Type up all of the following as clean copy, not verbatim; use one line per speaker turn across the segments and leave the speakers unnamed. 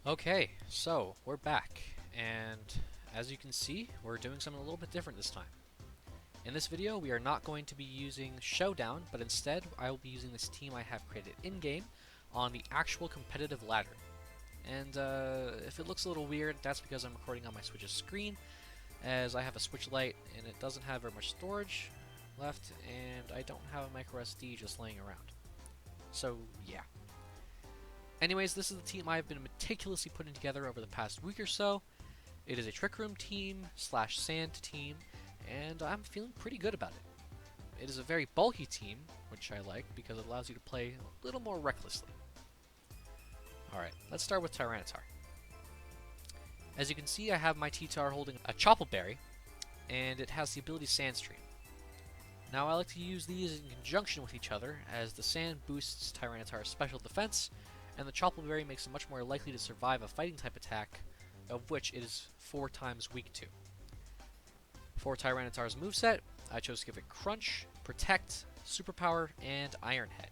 Okay, so we're back, and as you can see, we're doing something a little bit different this time. In this video, we are not going to be using Showdown, but instead, I will be using this team I have created in-game on the actual competitive ladder. And if it looks a little weird, that's because I'm recording on my Switch's screen, as I have a Switch Lite, and it doesn't have very much storage left, and I don't have a micro SD just laying around. So, yeah. Anyways, this is the team I've been meticulously putting together over the past week or so. It is a Trick Room team slash Sand team, and I'm feeling pretty good about it. It is a very bulky team, which I like because it allows you to play a little more recklessly. Alright, let's start with Tyranitar. As you can see, I have my T-Tar holding a Choppleberry, and it has the ability Sandstream. Now I like to use these in conjunction with each other, as the Sand boosts Tyranitar's special defense, and the Choppleberry makes it much more likely to survive a fighting type attack, of which it is 4 times weak to. For Tyranitar's moveset, I chose to give it Crunch, Protect, Superpower, and Iron Head.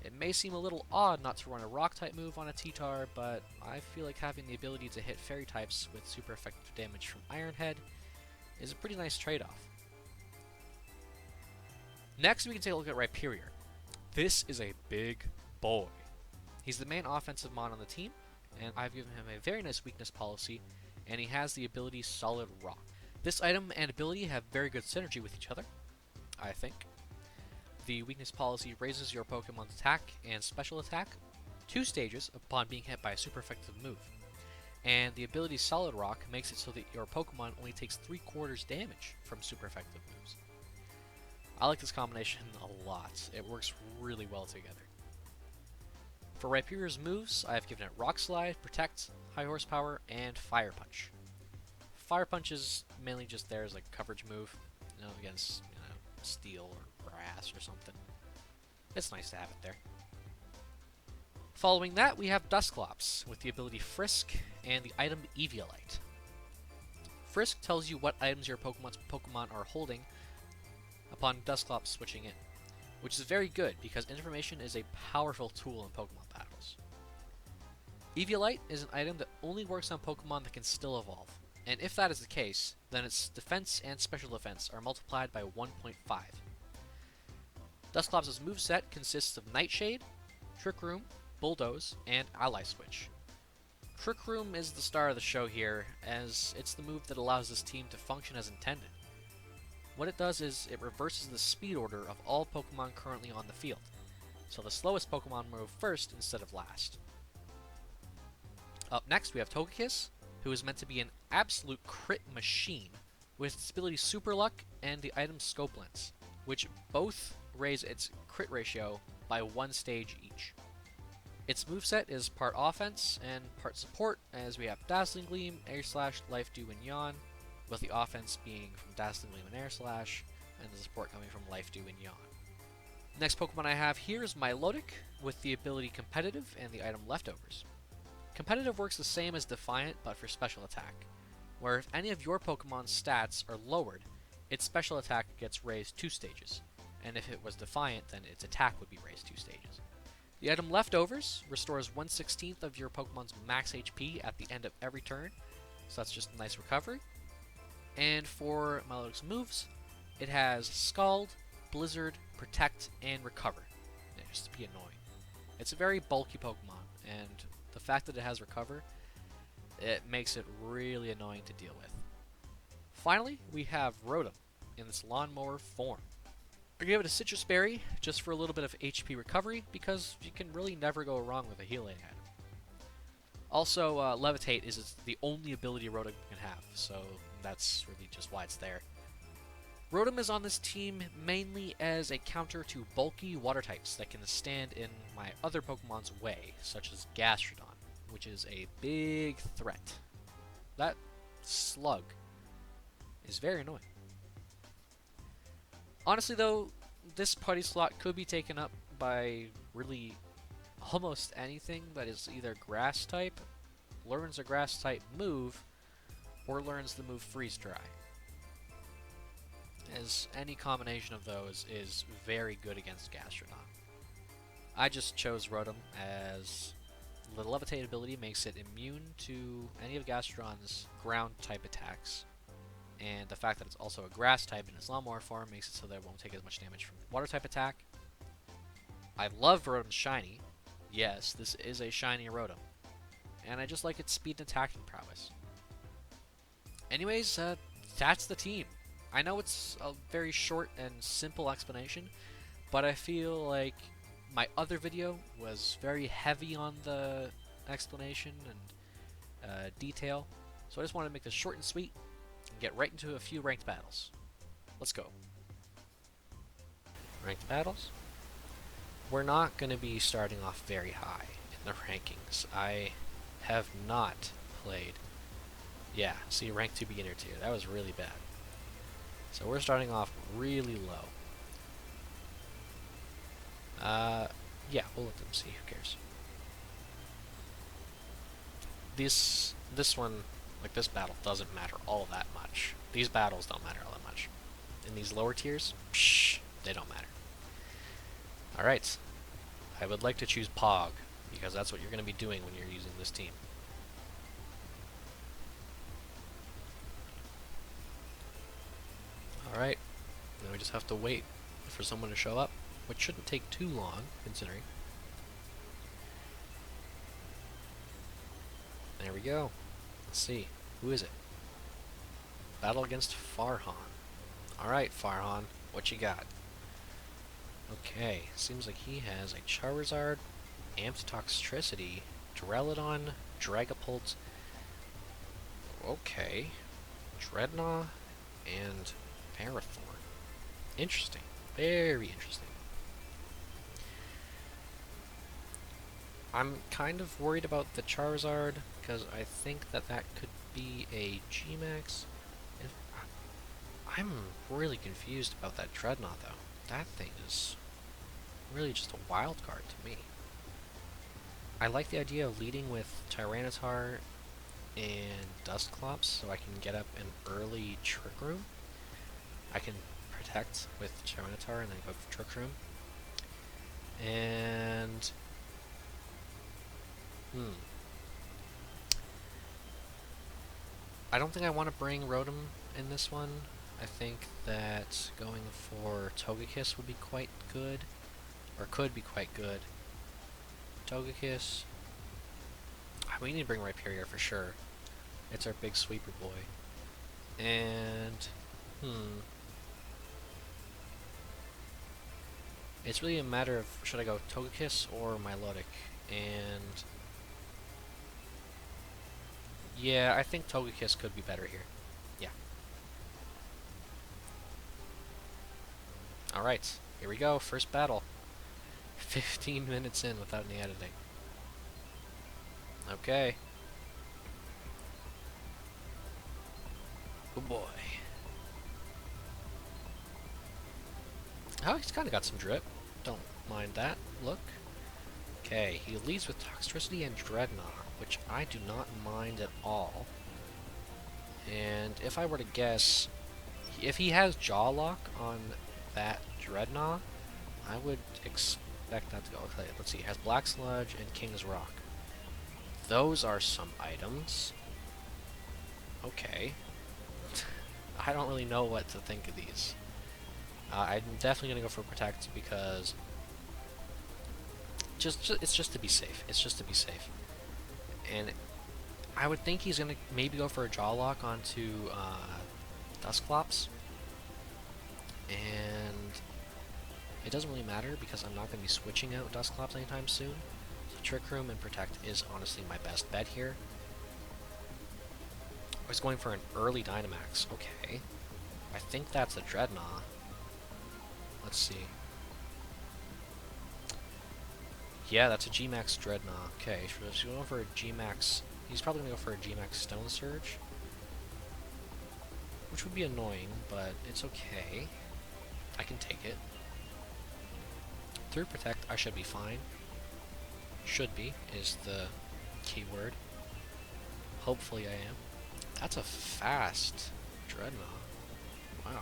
It may seem a little odd not to run a Rock type move on a T-Tar, but I feel like having the ability to hit Fairy types with super effective damage from Iron Head is a pretty nice trade-off. Next, we can take a look at Rhyperior. This is a big boy. He's the main offensive mon on the team, and I've given him a very nice weakness policy, and he has the ability Solid Rock. This item and ability have very good synergy with each other, I think. The weakness policy raises your Pokemon's attack and special attack 2 stages upon being hit by a super effective move. And the ability Solid Rock makes it so that your Pokemon only takes 3/4 damage from super effective moves. I like this combination a lot. It works really well together. For Rhyperior's moves, I have given it Rock Slide, Protect, High Horsepower, and Fire Punch. Fire Punch is mainly just there as a coverage move, against steel or grass or something. It's nice to have it there. Following that, we have Dusclops with the ability Frisk and the item Eviolite. Frisk tells you what items your Pokemon are holding upon Dusclops switching in, which is very good because information is a powerful tool in Pokemon battles. Eviolite is an item that only works on Pokemon that can still evolve, and if that is the case, then its defense and special defense are multiplied by 1.5. Dusclops' moveset consists of Nightshade, Trick Room, Bulldoze, and Ally Switch. Trick Room is the star of the show here, as it's the move that allows this team to function as intended. What it does is it reverses the speed order of all Pokemon currently on the field, so the slowest Pokemon move first instead of last. Up next we have Togekiss, who is meant to be an absolute crit machine, with its ability Super Luck and the item Scope Lens, which both raise its crit ratio by 1 stage each. Its moveset is part offense and part support, as we have Dazzling Gleam, Air Slash, Life Dew, and Yawn, with the offense being from Dazzling Gleam and Air Slash, and the support coming from Life Dew and Yawn. Next Pokemon I have here is Milotic, with the ability Competitive and the item Leftovers. Competitive works the same as Defiant, but for special attack, where if any of your Pokemon's stats are lowered, its special attack gets raised 2 stages, and if it was Defiant, then its attack would be raised 2 stages. The item Leftovers restores 1/16 of your Pokemon's max HP at the end of every turn, so that's just a nice recovery. And for Milotic's moves, it has Scald, Blizzard, Protect, and Recover, just to be annoying. It's a very bulky Pokemon, and the fact that it has Recover, it makes it really annoying to deal with. Finally, we have Rotom in its Lawnmower form. I give it a Citrus Berry just for a little bit of HP recovery, because you can really never go wrong with a healing item. Also, Levitate is the only ability Rotom can have, so that's really just why it's there. Rotom is on this team mainly as a counter to bulky water types that can stand in my other Pokemon's way, such as Gastrodon, which is a big threat. That slug is very annoying. Honestly though, this party slot could be taken up by really almost anything that is either grass type, learns a grass type move, or learns the move Freeze Dry, as any combination of those is very good against Gastrodon. I just chose Rotom as The Levitate ability makes it immune to any of Gastron's ground type attacks, and the fact that it's also a grass type in its Lawnmower form makes it so that it won't take as much damage from water type attack. I love Rotom's shiny. Yes, this is a shiny Rotom, and I just like its speed and attacking prowess. Anyways, that's the team. I know it's a very short and simple explanation, but I feel like my other video was very heavy on the explanation and detail, so I just wanted to make this short and sweet and get right into a few ranked battles. Let's go. Ranked battles? We're not going to be starting off very high in the rankings. I have not played. Yeah, see, rank 2 beginner tier. That was really bad. So we're starting off really low. Yeah, we'll let them see. Who cares? This one, like this battle, doesn't matter all that much. These battles don't matter all that much. In these lower tiers, psh, they don't matter. Alright. I would like to choose Pog, because that's what you're going to be doing when you're using this team. Alright. Now we just have to wait for someone to show up, which shouldn't take too long, considering. There we go. Let's see. Who is it? Battle against Farhan. Alright, Farhan. What you got? Okay. Seems like he has a Charizard, Amped Toxtricity, Duraludon, Dragapult. Okay. Dreadnought, and Parathorn. Interesting. Very interesting. I'm kind of worried about the Charizard, because I think that could be a G-Max. I'm really confused about that Dreadnought, though. That thing is really just a wild card to me. I like the idea of leading with Tyranitar and Dusclops, so I can get up an early Trick Room. I can protect with Tyranitar and then go for Trick Room. And I don't think I want to bring Rotom in this one. I think that going for Togekiss would be quite good, or could be quite good. Togekiss. We need to bring Rhyperior for sure. It's our big sweeper boy. And it's really a matter of should I go Togekiss or Milotic, and yeah, I think Togekiss could be better here. Yeah. Alright, here we go, first battle. 15 minutes in without any editing. Okay. Oh boy. Oh, he's kind of got some drip. Don't mind that. Look. Okay, he leads with Toxtricity and Dreadnought, which I do not mind at all. And if I were to guess, if he has Jaw Lock on that Dreadnought, I would expect that to go. Okay, let's see, he has Black Sludge and King's Rock. Those are some items. Okay. I don't really know what to think of these. I'm definitely going to go for Protect because it's just to be safe. It's just to be safe. And I would think he's going to maybe go for a Jaw Lock onto Dusclops. And it doesn't really matter because I'm not going to be switching out Dusclops anytime soon. So Trick Room and Protect is honestly my best bet here. I was going for an early Dynamax. Okay. I think that's a Dreadnought. Let's see. Yeah, that's a G-Max Dreadnought. Okay, so he's going for a G-Max. He's probably going to go for a G-Max Stone Surge, which would be annoying, but it's okay. I can take it. Through Protect, I should be fine. Should be, is the keyword. Hopefully I am. That's a fast Dreadnought. Wow.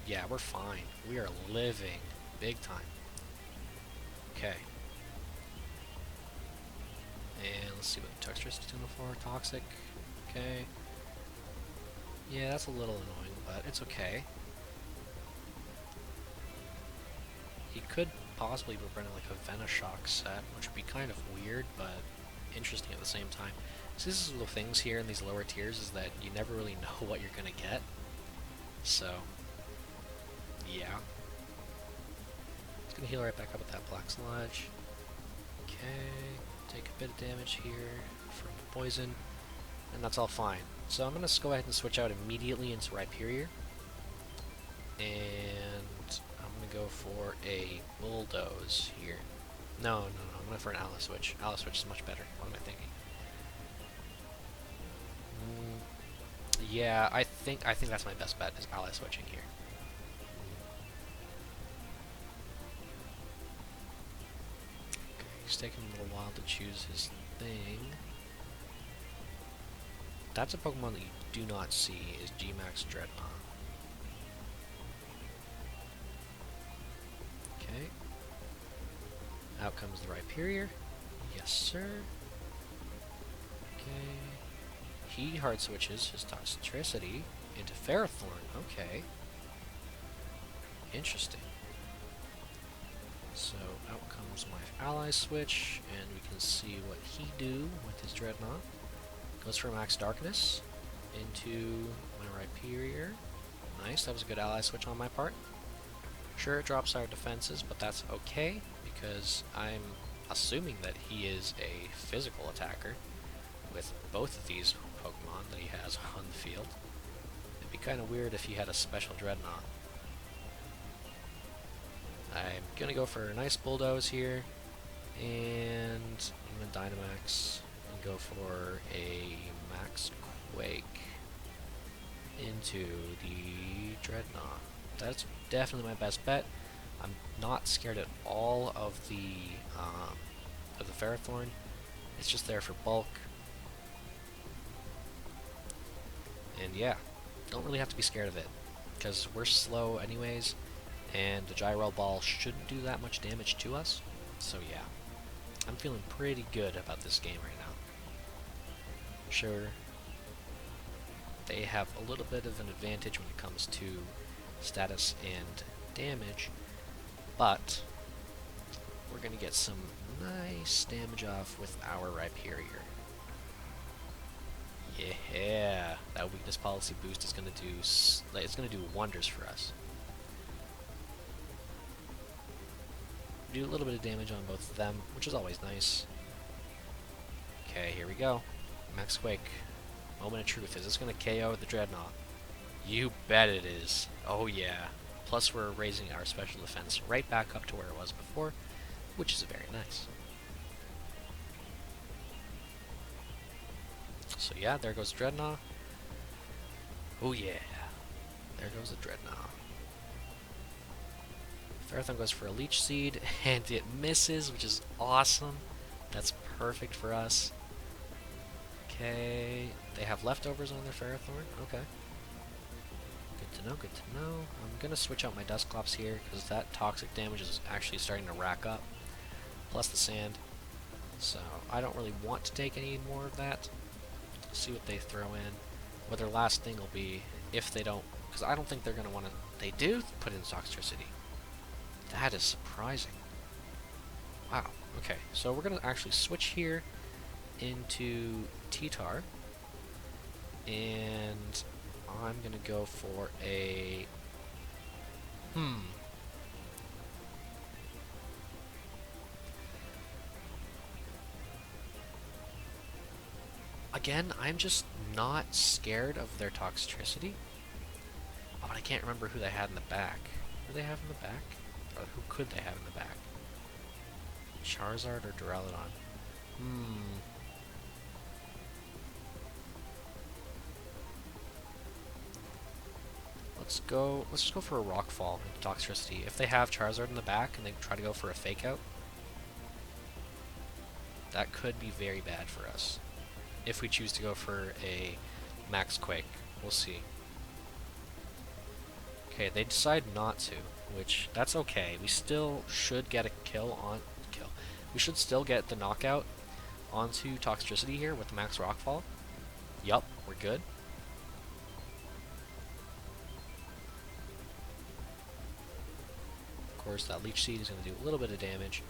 Yeah, we're fine. We are living big time. Okay. let's see what the Toxtricity's doing for. Toxic. Okay. Yeah, that's a little annoying, but it's okay. He could possibly be running like a Venoshock set, which would be kind of weird, but interesting at the same time. So this is the things here in these lower tiers is that you never really know what you're gonna get. So, yeah. It's gonna heal right back up with that Black Sludge. Okay, take a bit of damage here from the poison, and that's all fine. So I'm gonna go ahead and switch out immediately into Rhyperior, and I'm gonna go for a Bulldoze here. No, I'm going for an Ally Switch. Ally Switch is much better. What am I thinking? Yeah, I think that's my best bet is Ally Switching here. Okay, he's taking a little while to choose his thing. That's a Pokemon that you do not see is G-Max Dreadnought. Okay. Out comes the Rhyperior. Yes, sir. Okay. He hard switches his Toxtricity into Ferrothorn. Okay. Interesting. So out comes my Ally Switch, and we can see what he do with his Dreadnought. Goes for Max Darkness into my Rhyperior. Nice, that was a good Ally Switch on my part. Sure, it drops our defenses, but that's okay, because I'm assuming that he is a physical attacker with both of these Pokemon that he has on the field. It'd be kind of weird if he had a special Dreadnought. I'm gonna go for a nice Bulldoze here, and I'm gonna Dynamax and go for a Max Quake into the Dreadnought. That's definitely my best bet. I'm not scared at all of the Ferrothorn. It's just there for bulk. And yeah, don't really have to be scared of it, because we're slow anyways, and the Gyro Ball shouldn't do that much damage to us. So yeah, I'm feeling pretty good about this game right now. Sure, they have a little bit of an advantage when it comes to status and damage, but we're going to get some nice damage off with our Rhyperior. Yeah, that weakness policy boost is going to do it's going to do wonders for us. Do a little bit of damage on both of them, which is always nice. Okay, here we go. Max Quake. Moment of truth. Is this going to KO the Dreadnought? You bet it is. Oh yeah. Plus we're raising our special defense right back up to where it was before, which is very nice. So yeah, there goes Dreadnought. Oh yeah. There goes the Dreadnought. Ferrothorn goes for a Leech Seed, and it misses, which is awesome. That's perfect for us. Okay, they have leftovers on their Ferrothorn. Okay. Good to know, good to know. I'm going to switch out my Dusclops here, because that toxic damage is actually starting to rack up. Plus the sand. So, I don't really want to take any more of that. See what they throw in. What their last thing will be, if they don't, because I don't think they're going to want to... They do put in Toxtricity. That is surprising. Wow. Okay, so we're going to actually switch here into T-Tar. And I'm going to go for a... Again, I'm just not scared of their Toxtricity. Oh, but I can't remember who they had in the back. Who do they have in the back? Or who could they have in the back? Charizard or Duraludon? Let's just go for a Rockfall into Toxtricity. If they have Charizard in the back and they try to go for a Fake Out, that could be very bad for us. If we choose to go for a Max Quake, we'll see. Okay, they decide not to, which, that's okay. We still should get a kill. We should still get the knockout onto Toxtricity here with the max Rockfall. Yup, we're good. Of course, that Leech Seed is going to do a little bit of damage,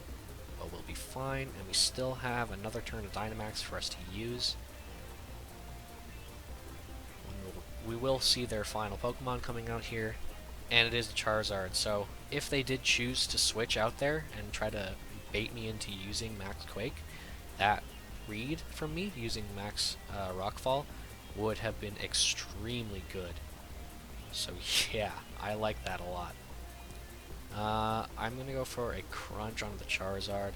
but we'll be fine, and we still have another turn of Dynamax for us to use. We will see their final Pokemon coming out here, and it is the Charizard, so if they did choose to switch out there and try to bait me into using Max Quake, that read from me using Max Rockfall would have been extremely good. So yeah, I like that a lot. I'm going to go for a Crunch on the Charizard.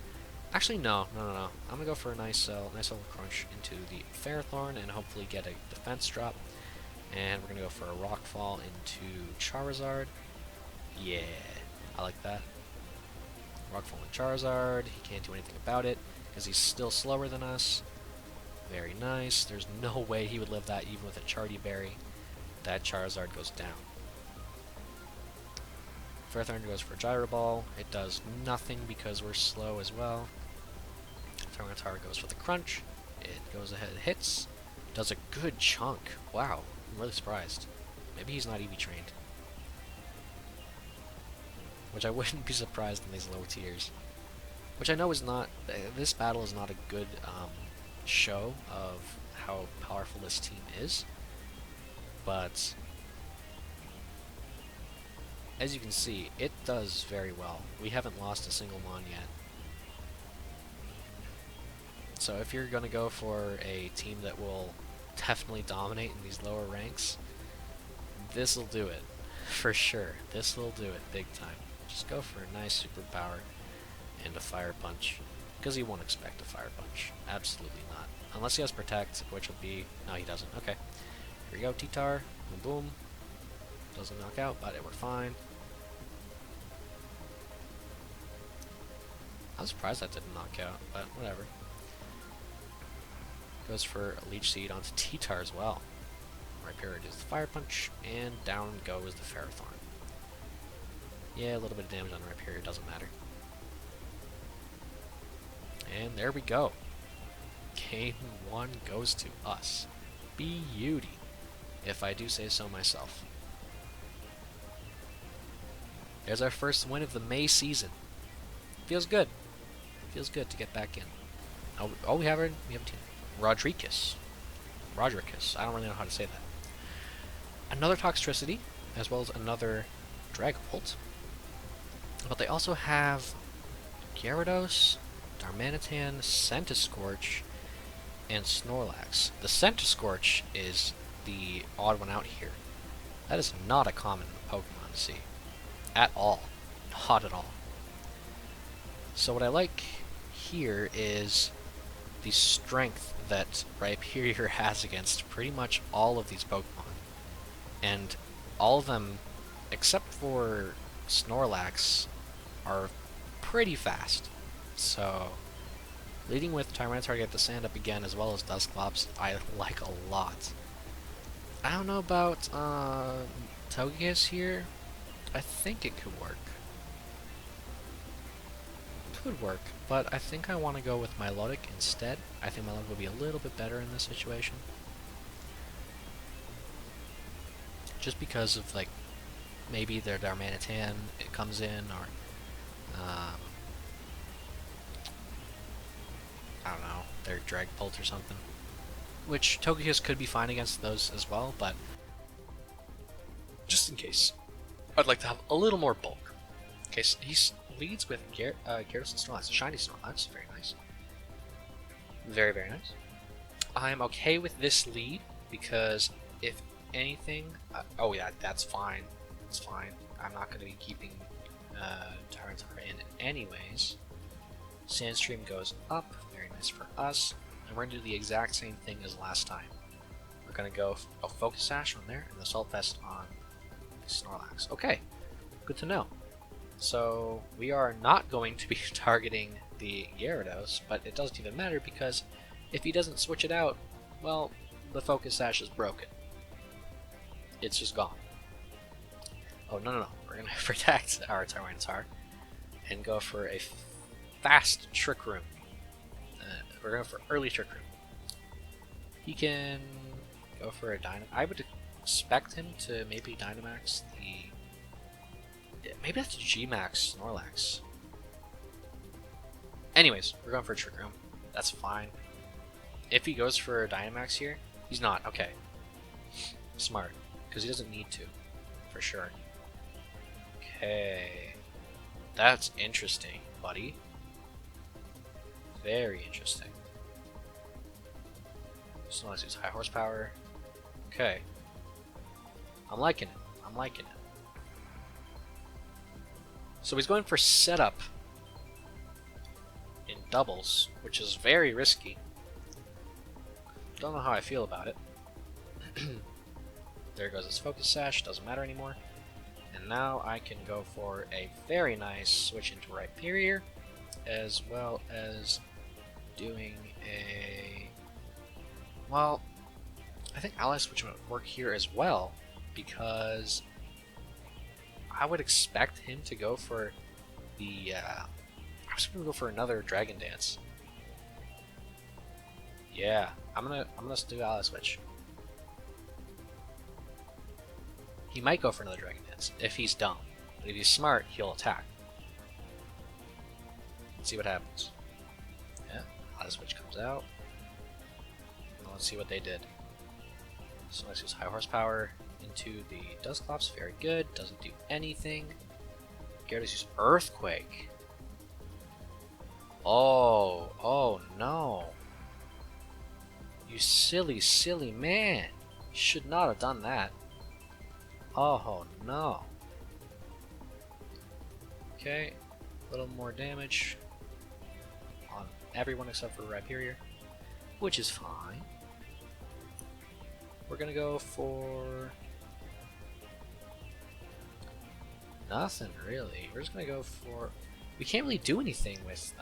Actually, no. I'm going to go for a nice little Crunch into the Ferrothorn and hopefully get a defense drop. And we're going to go for a Rockfall into Charizard. Yeah, I like that. Rockfall on Charizard. He can't do anything about it because he's still slower than us. Very nice. There's no way he would live that even with a Chardy Berry. That Charizard goes down. Ferrothorn goes for Gyro Ball. It does nothing because we're slow as well. Tyranitar goes for the Crunch. It goes ahead and hits. Does a good chunk. Wow, I'm really surprised. Maybe he's not EV trained. Which I wouldn't be surprised in these low tiers. Which I know is not... this battle is not a good show of how powerful this team is. But as you can see, it does very well. We haven't lost a single Mon yet. So if you're going to go for a team that will definitely dominate in these lower ranks, this will do it. For sure. This will do it big time. Just go for a nice superpower and a Fire Punch. Because he won't expect a Fire Punch. Absolutely not. Unless he has Protect, which will be... no, he doesn't. Okay. Here we go, T-Tar. Boom, boom. Doesn't knock out, but we're fine. I was surprised that didn't knock out, but whatever. Goes for a Leech Seed onto T-Tar as well. Rhyperior does the Fire Punch, and down goes the Ferrothorn. Yeah, a little bit of damage on Rhyperior, doesn't matter. And there we go. Game 1 goes to us. Beauty, if I do say so myself. There's our first win of the May season. Feels good. Feels good to get back in. Oh, we have a team. Rodriguez. I don't really know how to say that. Another Toxtricity, as well as another Dragapult. But they also have Gyarados, Darmanitan, Centiskorch, and Snorlax. The Centiskorch is the odd one out here. That is not a common Pokemon to see. At all. Not at all. So what I like here is the strength that Rhyperior has against pretty much all of these Pokemon. And all of them, except for Snorlax, are pretty fast. So, leading with Tyranitar to get the Sand Up again, as well as Dusclops, I like a lot. I don't know about Togekiss here. I think it could work. Could work, but I think I want to go with Milotic instead. I think Milotic will be a little bit better in this situation. Just because of, like, maybe their Darmanitan, it comes in, or, I don't know, their Dragapult or something. Which Togekiss could be fine against those as well, but just in case, I'd like to have a little more bulk. Okay, so he leads with Gyarados and Snorlax. Shiny Snorlax, very nice. Very, very nice. I'm okay with this lead, because if anything... oh yeah, that's fine. That's fine. I'm not going to be keeping Tyranitar in anyways. Sandstream goes up, very nice for us. And we're going to do the exact same thing as last time. We're going to go a Focus Sash on there, and the Assault Vest on Snorlax. Okay, good to know. So, we are not going to be targeting the Gyarados, but it doesn't even matter because if he doesn't switch it out, well, the Focus Sash is broken. It's just gone. Oh, no. We're going to protect our Tyranitar and go for a fast Trick Room. we're going for early Trick Room. He can go for a Dynamax. I would expect him to maybe Dynamax the... Maybe that's G-Max Snorlax. Anyways, we're going for a Trick Room. That's fine. If he goes for a Dynamax here, he's not. Okay. Smart. Because he doesn't need to. For sure. Okay. That's interesting, buddy. Very interesting. Snorlax uses high horsepower. Okay. I'm liking it. I'm liking it. So he's going for setup in doubles, which is very risky. Don't know how I feel about it. There goes his Focus Sash, doesn't matter anymore. And now I can go for a very nice switch into Rhyperior, as well as doing a... Well, I think Ally Switch would work here as well, because I would expect him to go for the... I was gonna go for another Dragon Dance. Yeah, I'm gonna do Ally Switch. He might go for another Dragon Dance if he's dumb, but if he's smart, he'll attack. Let's see what happens. Yeah, Ally Switch comes out. Well, let's see what they did. So let's use high horsepower into the Dusclops. Very good. Doesn't do anything. Gyarados uses Earthquake. Oh no. You silly, silly man. You should not have done that. Oh no. Okay, a little more damage on everyone except for Rhyperior, which is fine. We're gonna go for nothing really. We're just gonna go for... We can't really do anything with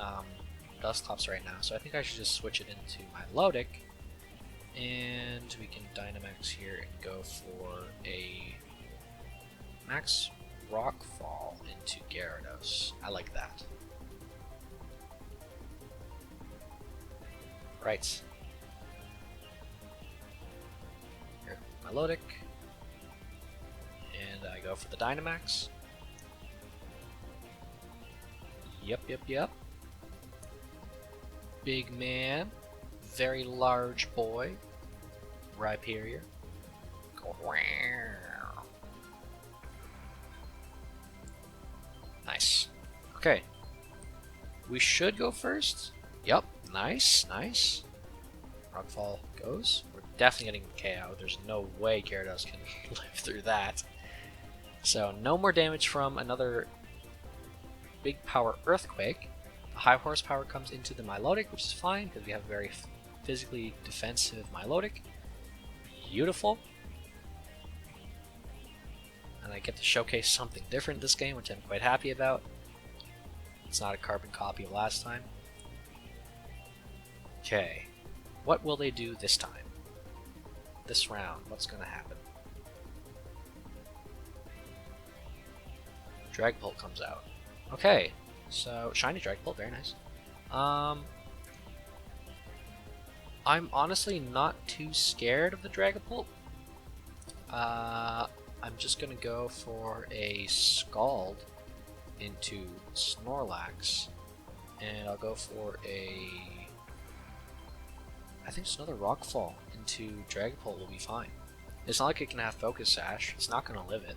Dusclops right now, so I think I should just switch it into my Milotic, and we can Dynamax here and go for a Max Rockfall into Gyarados. I like that. Right. Here, Milotic. And I go for the Dynamax. Yep. Big man. Very large boy. Rhyperior. Nice. Okay. We should go first. Yep. Nice. Rockfall goes. We're definitely getting KO. There's no way Gyarados can live through that. So no more damage from another big power Earthquake. The high horsepower comes into the Milotic, which is fine because we have a very physically defensive Milotic. Beautiful. And I get to showcase something different this game, which I'm quite happy about. It's not a carbon copy of last time. Okay. What will they do this time? This round, what's going to happen? Dragapult comes out. Okay. So, shiny Dragapult, very nice. I'm honestly not too scared of the Dragapult. I'm just gonna go for a Scald into Snorlax, and I'll go for a... I think just another Rockfall into Dragapult will be fine. It's not like it can have Focus Sash, it's not gonna live it.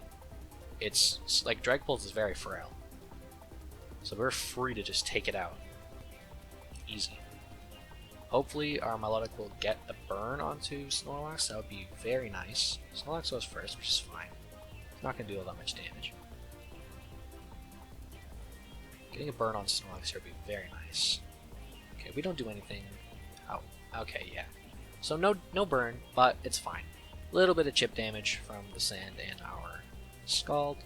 It's like Dragapult is very frail. So we're free to just take it out. Easy. Hopefully our Milotic will get a burn onto Snorlax, that would be very nice. Snorlax goes first, which is fine. It's not going to do all that much damage. Getting a burn on Snorlax here would be very nice. Okay, we don't do anything. Oh, okay, yeah. So no burn, but it's fine. A little bit of chip damage from the sand and our Scald.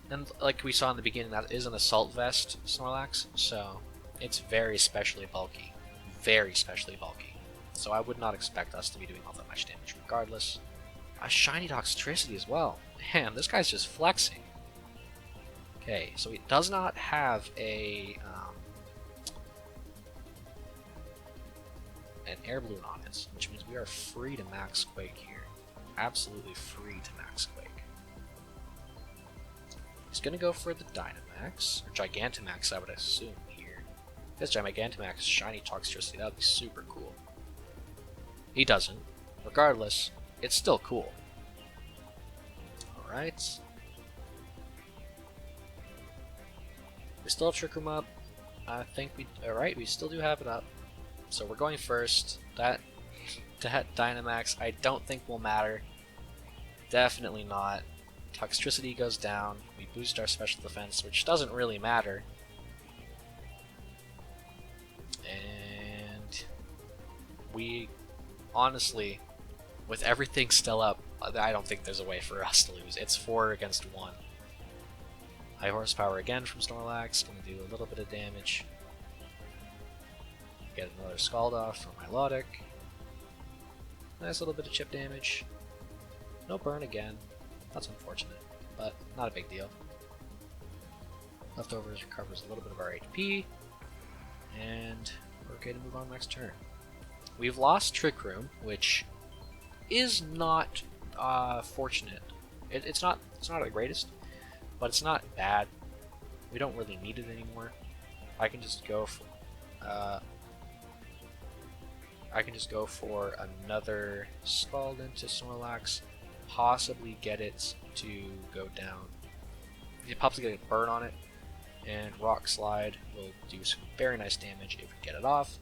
And like we saw in the beginning, that is an Assault Vest Snorlax, so it's very specially bulky. Very specially bulky. So I would not expect us to be doing all that much damage regardless. A shiny Toxtricity as well. Man, this guy's just flexing. Okay, so he does not have a an air balloon on it, which means we are free to max Quake here. Absolutely free to max Quake. He's gonna go for the Dynamax, or Gigantamax, I would assume here. If it's Gigantamax, shiny Toxtricity, that would be super cool. He doesn't. Regardless, it's still cool. Alright. We still have Trick Room up. I think we... Alright, we still do have it up. So we're going first. That Dynamax I don't think will matter. Definitely not. Toxtricity goes down. We boost our special defense, which doesn't really matter. And we honestly, with everything still up, I don't think there's a way for us to lose. It's 4 against 1. High horsepower again from Snorlax, gonna do a little bit of damage. Get another Scald off from Milotic. Nice little bit of chip damage. No burn again. That's unfortunate, but not a big deal. Leftovers recovers a little bit of our HP, and we're okay to move on next turn. We've lost Trick Room, which is not fortunate. It's not the greatest, but it's not bad. We don't really need it anymore. I can just go for another Scald into Snorlax, possibly get it to go down. You possibly get a burn on it, and Rock Slide will do some very nice damage if we get it off.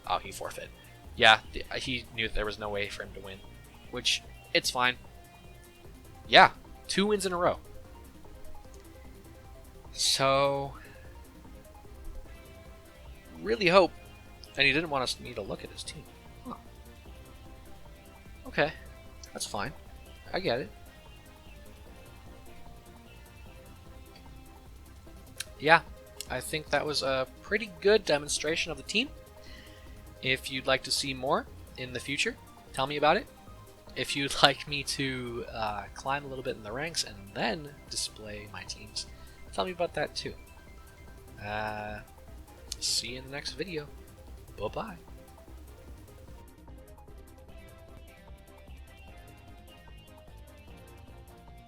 Oh, he forfeit. Yeah, he knew that there was no way for him to win, which, it's fine. Yeah, 2 wins in a row. So, really hope, and he didn't want me to look at his team. Huh. Okay, that's fine. I get it. Yeah, I think that was a pretty good demonstration of the team. If you'd like to see more in the future, tell me about it. If you'd like me to climb a little bit in the ranks and then display my teams, tell me about that too. See you in the next video. Bye-bye.